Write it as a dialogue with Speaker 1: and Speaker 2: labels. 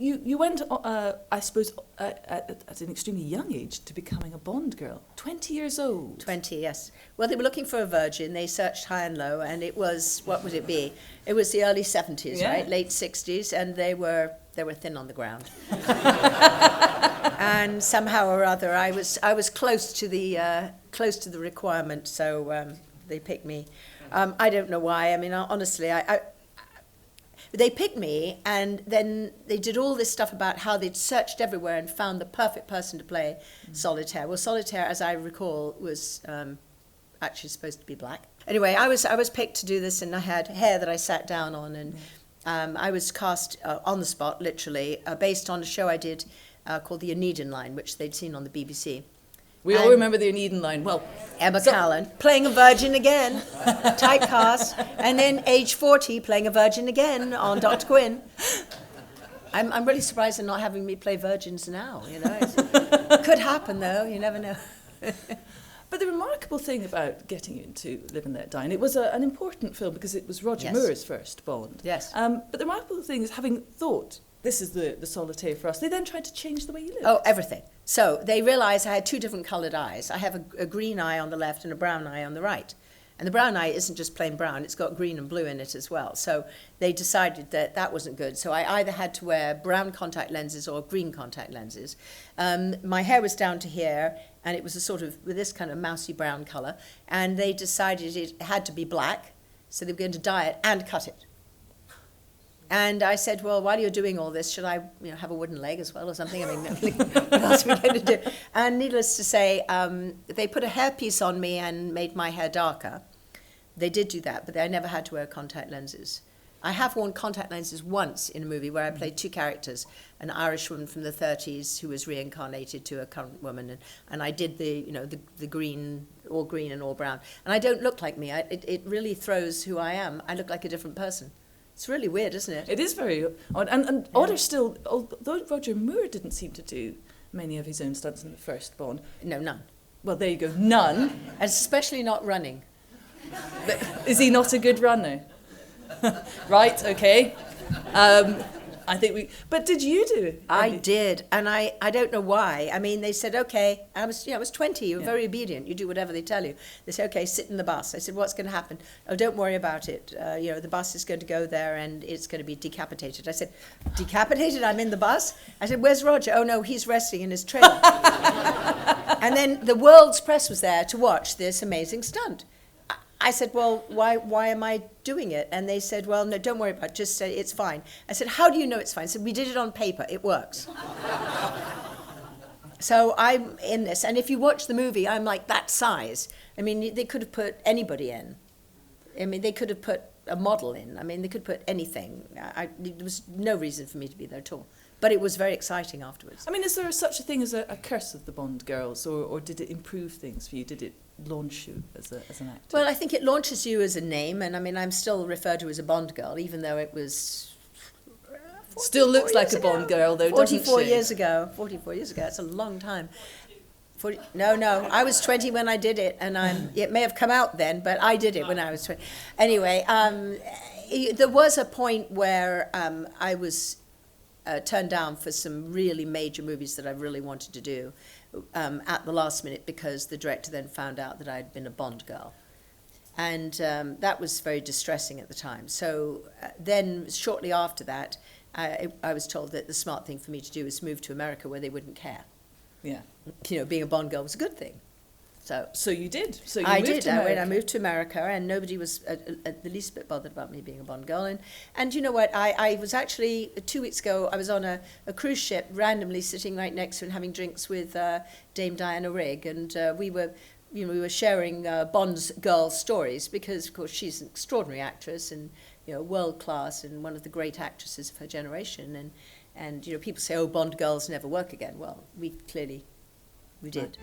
Speaker 1: you went, I suppose, at an extremely young age to becoming a Bond girl. 20 years old.
Speaker 2: 20, yes. Well, they were looking for a virgin. They searched high and low, and it was, what would it be? It was the early 70s,
Speaker 1: Yeah.
Speaker 2: right? Late 60s, and they were thin on the ground. And somehow or other, I was close to the requirement, so they picked me. I don't know why. I mean, honestly, they picked me, and then they did all this stuff about how they'd searched everywhere and found the perfect person to play Solitaire. Well, Solitaire, as I recall, was actually supposed to be black. Anyway, I was picked to do this, and I had hair that I sat down on, and I was cast on the spot, literally, based on a show I did called The Oneida Line, which they'd seen on the BBC.
Speaker 1: We all remember the Oneida Line. Well,
Speaker 2: Emma Callan, playing a virgin again, typecast, and then age 40, playing a virgin again on Dr. Quinn. I'm really surprised they're not having me play virgins now, you know. It could happen, though, you never know.
Speaker 1: But the remarkable thing about getting you into Live and Let Die, and it was an important film because it was Roger
Speaker 2: Yes.
Speaker 1: Moore's first Bond.
Speaker 2: Yes.
Speaker 1: But the remarkable thing is, having thought, this is the Solitaire for us, they then tried to change the way you live.
Speaker 2: Oh, everything. So they realised I had two different coloured eyes. I have a green eye on the left and a brown eye on the right. And the brown eye isn't just plain brown, it's got green and blue in it as well. So they decided that wasn't good. So I either had to wear brown contact lenses or green contact lenses. My hair was down to here, and it was a sort of, with this kind of mousy brown colour. And they decided it had to be black, so they were going to dye it and cut it. And I said, well, while you're doing all this, should I have a wooden leg as well or something? I mean, what else are we going to do? And needless to say, they put a hairpiece on me and made my hair darker. They did do that, but I never had to wear contact lenses. I have worn contact lenses once in a movie where I played two characters, an Irish woman from the 30s who was reincarnated to a current woman, and I did the green, all green and all brown. And I don't look like me. It really throws who I am. I look like a different person. It's really weird, isn't it?
Speaker 1: It is very odd. And odder still, although Roger Moore didn't seem to do many of his own stunts in the first Bond.
Speaker 2: No, none.
Speaker 1: Well, there you go, none.
Speaker 2: And especially not running.
Speaker 1: But is he not a good runner? Right, okay. I think but did you do it?
Speaker 2: I did, and I don't know why. I mean, they said, okay, I was 20, you were very obedient, you do whatever they tell you. They said, okay, sit in the bus. I said, what's going to happen? Oh, don't worry about it. The bus is going to go there and it's going to be decapitated. I said, decapitated? I'm in the bus? I said, where's Roger? Oh, no, he's resting in his trailer. And then the world's press was there to watch this amazing stunt. I said, well, why am I doing it? And they said, well, no, don't worry about it. Just say it's fine. I said, how do you know it's fine? I said, we did it on paper. It works. So I'm in this. And if you watch the movie, I'm like that size. I mean, they could have put anybody in. I mean, they could have put a model in. I mean, they could put anything. There was no reason for me to be there at all. But it was very exciting afterwards.
Speaker 1: I mean, is there such a thing as a curse of the Bond girls, or did it improve things for you? Did it launch you as an actor?
Speaker 2: Well, I think it launches you as a name, and I mean, I'm still referred to as a Bond girl, even though it was...
Speaker 1: Still looks like a Bond girl, though, doesn't she?
Speaker 2: 44 years ago. 44 years ago, that's a long time. No, I was 20 when I did it, and it may have come out then, but I did it when I was 20. Anyway, there was a point where I was... turned down for some really major movies that I really wanted to do at the last minute because the director then found out that I'd been a Bond girl. And that was very distressing at the time. So then shortly after that, I was told that the smart thing for me to do was move to America where they wouldn't care.
Speaker 1: Yeah.
Speaker 2: Being a Bond girl was a good thing. So
Speaker 1: you did. So you
Speaker 2: I
Speaker 1: moved
Speaker 2: did.
Speaker 1: to America.
Speaker 2: I moved to America, and nobody was the least bit bothered about me being a Bond girl. And you know what? I was actually 2 weeks ago. I was on a cruise ship, randomly sitting right next to and having drinks with Dame Diana Rigg, and we were sharing Bond's girl stories because, of course, she's an extraordinary actress and world class and one of the great actresses of her generation. And people say, oh, Bond girls never work again. Well, we did.